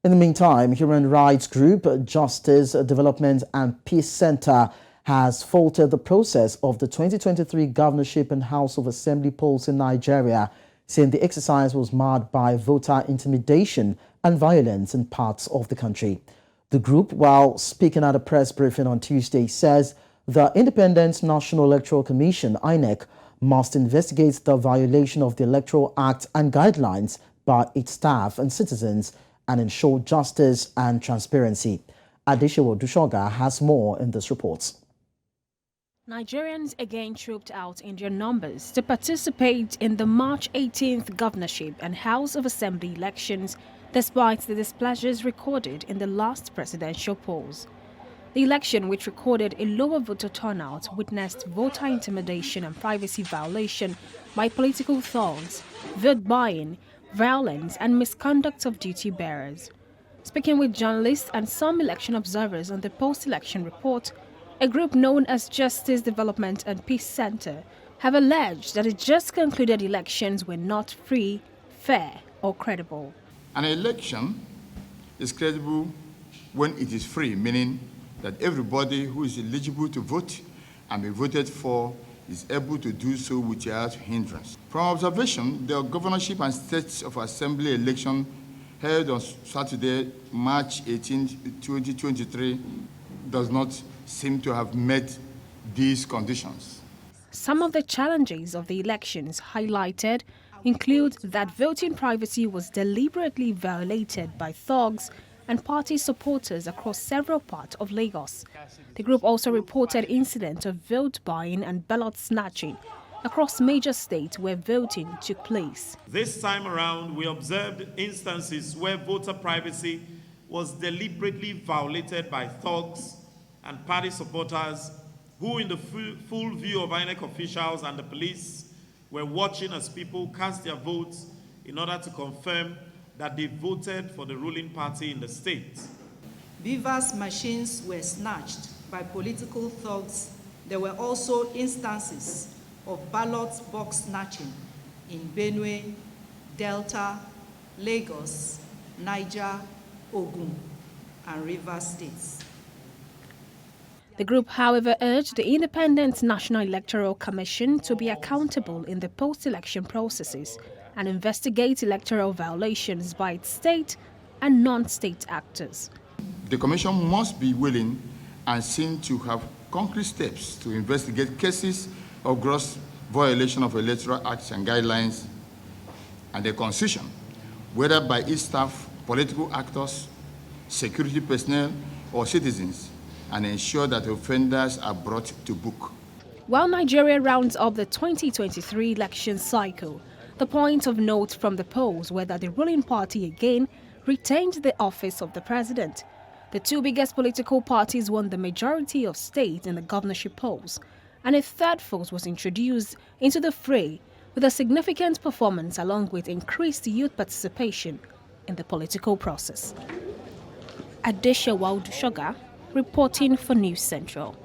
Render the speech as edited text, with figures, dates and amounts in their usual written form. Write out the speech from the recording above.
In the meantime, human rights group Justice, Development and Peace Center has faulted the process of the 2023 governorship and House of Assembly polls in Nigeria, saying the exercise was marred by voter intimidation and violence in parts of the country. The group, while speaking at a press briefing on Tuesday, says the Independent National Electoral Commission, INEC, must investigate the violation of the Electoral Act and guidelines by its staff and citizens and ensure justice and transparency. Adesewa Odusoga has more in this report. Nigerians again trooped out in their numbers to participate in the March 18th governorship and House of Assembly elections, despite the displeasures recorded in the last presidential polls. The election, which recorded a lower voter turnout, witnessed voter intimidation and privacy violation by political thugs, vote buying, violence and misconduct of duty bearers. Speaking with journalists and some election observers on the post-election report, a group known as Justice, Development and Peace Center have alleged that the just concluded elections were not free, fair or credible. An election is credible when it is free, meaning that everybody who is eligible to vote and be voted for is able to do so without hindrance. From observation, the governorship and state of assembly election held on Saturday, March 18, 2023, does not seem to have met these conditions. Some of the challenges of the elections highlighted include that voting privacy was deliberately violated by thugs and party supporters across several parts of Lagos. The group also reported incidents of vote buying and ballot snatching across major states where voting took place. This time around, we observed instances where voter privacy was deliberately violated by thugs and party supporters who, in the full view of INEC officials and the police, were watching as people cast their votes in order to confirm that they voted for the ruling party in the state. Beavers' machines were snatched by political thugs. There were also instances of ballot box snatching in Benue, Delta, Lagos, Niger, Ogun, and Rivers states. The group, however, urged the Independent National Electoral Commission to be accountable in the post-election processes and investigate electoral violations by its state and non-state actors. The Commission must be willing and seen to have concrete steps to investigate cases of gross violation of electoral acts and guidelines and the Constitution, whether by its staff, political actors, security personnel, or citizens, and ensure that offenders are brought to book. While Nigeria rounds up the 2023 election cycle, the point of note from the polls were that the ruling party again retained the office of the president. The two biggest political parties won the majority of states in the governorship polls, and a third force was introduced into the fray with a significant performance along with increased youth participation in the political process. Adesewa Odusoga, reporting for News Central.